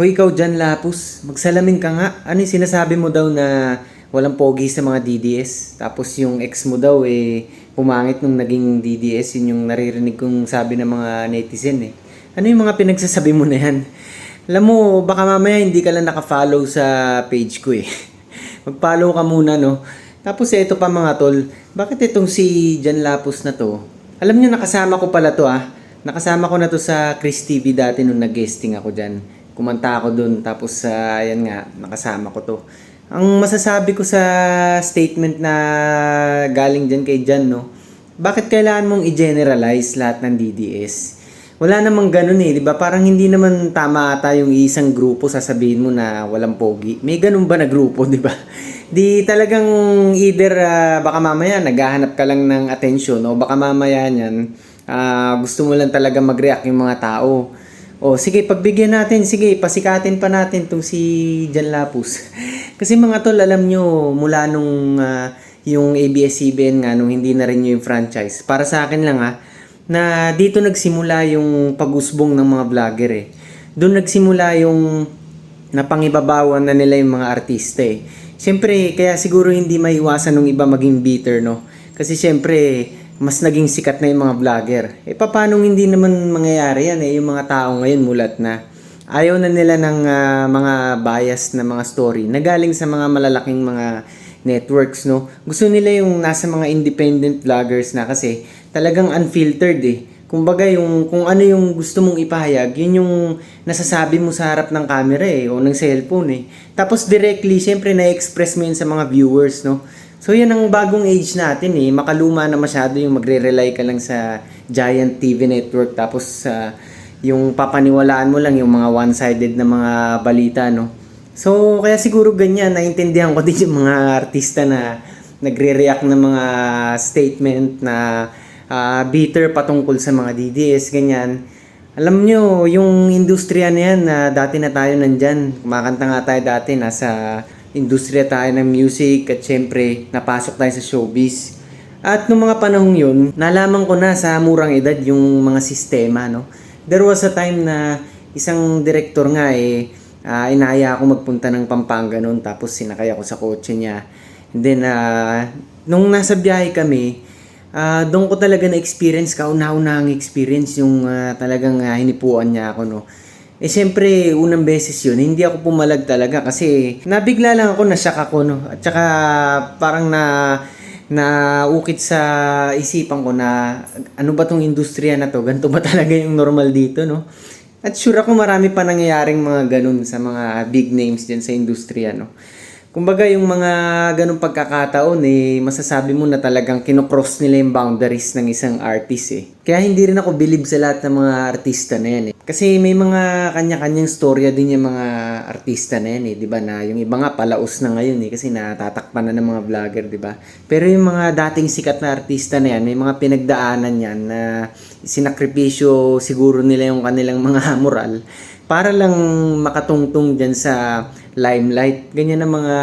Hoy ikaw dyan, Lapus. Magsalamin ka nga. Ano yung sinasabi mo daw na walang pogi sa mga DDS? Tapos yung ex mo daw pumangit nung naging DDS. Yun yung naririnig kong sabi ng mga netizen eh. Ano yung mga pinagsasabi mo na yan? Alam mo, baka mamaya hindi ka lang nakafollow sa page ko eh. Mag-follow ka muna no. Tapos ito pa mga tol. Bakit itong si Jan Lapus na to? Alam niyo nakasama ko pala to ah. Nakasama ko na to sa Chris TV dati nung nag-guesting ako dyan. Kumanta ako dun tapos ayan nga nakasama ko to. Ang masasabi ko sa statement na galing dyan kay Jan no, bakit kailangan mong i-generalize lahat ng DDS? Wala namang ganun eh, di ba? Parang hindi naman tama ata yung isang grupo sasabihin mo na walang pogi. May ganun ba na grupo, di ba? Di talagang either baka mamaya naghahanap ka lang ng attention o baka mamaya niyan gusto mo lang talaga mag-react yung mga tao. O sige, pagbigyan natin, sige, pasikatin pa natin tong si Jan Lapus. Kasi mga tol, alam nyo, mula nung yung ABS-CBN nga, nung hindi na rin yung franchise, para sa akin lang na dito nagsimula yung pag-usbong ng mga vlogger eh. Doon nagsimula yung napangibabawan na nila yung mga artista eh. Siyempre, kaya siguro hindi maiwasan ng iba maging bitter, no? Kasi siyempre, mas naging sikat na yung mga vlogger. Paano hindi naman mangyayari yan yung mga tao ngayon mulat na. Ayaw na nila ng mga bias na mga story na galing sa mga malalaking mga networks, no? Gusto nila yung nasa mga independent vloggers na kasi talagang unfiltered eh. Kumbaga yung kung ano yung gusto mong ipahayag, yun yung nasasabi mo sa harap ng camera o ng cellphone eh. Tapos directly, syempre na-express mo yun sa mga viewers, no? So yan ang bagong age natin eh. Makaluma na masyado yung magre-rely ka lang sa giant TV network tapos yung papaniwalaan mo lang yung mga one-sided na mga balita, no? So kaya siguro ganyan, naintindihan ko din yung mga artista na nagre-react ng mga statement na bitter patungkol sa mga DDS, ganyan. Alam nyo, yung industriya na yan, dati na tayo nandyan. Kumakanta nga tayo dati, nasa industriya tayo ng music at syempre napasok tayo sa showbiz. At nung mga panahong yun, nalaman ko na sa murang edad yung mga sistema, no? There was a time na isang direktor nga inaya ako magpunta ng Pampanga noon tapos sinakay ako sa kotse niya. And then nung nasa biyahe kami, doon ko talaga na-experience, kauna-unahang experience yung talagang hinipuan niya ako, no? Siyempre, unang beses yun, hindi ako pumalag talaga kasi nabigla lang ako, nashock ako, no? At saka parang naukit sa isipan ko na ano ba tong industriya na to? Ganito ba talaga yung normal dito, no? At sure ako marami pa nangyayaring mga ganun sa mga big names din sa industriya, no? Kumbaga yung mga ganung pagkakataon masasabi mo na talagang kinocross nila yung boundaries ng isang artist eh. Kaya hindi rin ako believe sa lahat ng mga artista na yan eh. Kasi may mga kanya-kanyang storya din yung mga artista na yan eh, 'di ba? Na yung iba nga palaos na ngayon eh kasi natatakpan na ng mga vlogger, 'di ba? Pero yung mga dating sikat na artista na yan, may mga pinagdaanan yan na sinakripisyo siguro nila yung kanilang mga moral para lang makatungtong dyan sa limelight. Ganyan ang mga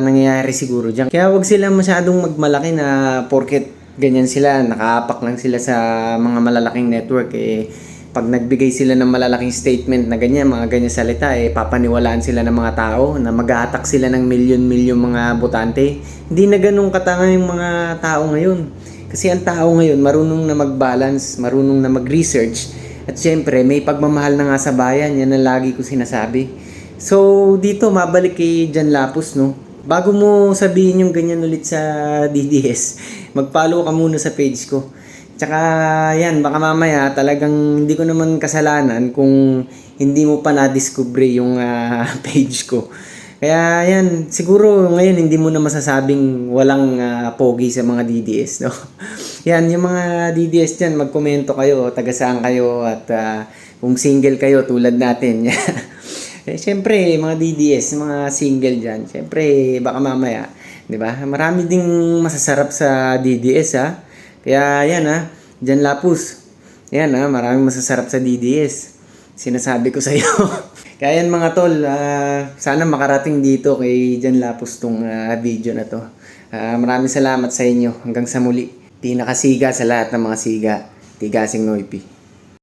nangyayari siguro dyan. Kaya wag sila masyadong magmalaki na porket ganyan sila, nakaapak lang sila sa mga malalaking network pag nagbigay sila ng malalaking statement na ganyan, mga ganyan salita papaniwalaan sila ng mga tao na mag-a-attack sila ng milyon-milyon mga botante. Hindi na ganun katanga yung mga tao ngayon. Kasi ang tao ngayon marunong na mag-balance, marunong na mag-research. At syempre, may pagmamahal na nga sa bayan. Yan ang lagi ko sinasabi. So, dito, mabalik kay Jan Lapus, no? Bago mo sabihin yung ganyan ulit sa DDS, mag-follow ka muna sa page ko. Tsaka, yan, baka mamaya talagang hindi ko naman kasalanan kung hindi mo pa na-discover yung page ko. Kaya yan, siguro ngayon hindi mo na masasabing walang pogi sa mga DDS, no? Yan, yung mga DDS dyan, magkomento kayo, taga saan kayo at kung single kayo tulad natin. Siyempre, mga DDS, mga single dyan, siyempre baka mamaya, 'di ba? Marami ding masasarap sa DDS Kaya yan Jan Lapus. Yan maraming masasarap sa DDS. Sinasabi ko sa iyo. Kaya yan mga tol, sana makarating dito kay Jan Lapus tong video na to. Maraming salamat sa inyo. Hanggang sa muli. Pinakasiga sa lahat ng mga siga. Tigasing Noipi.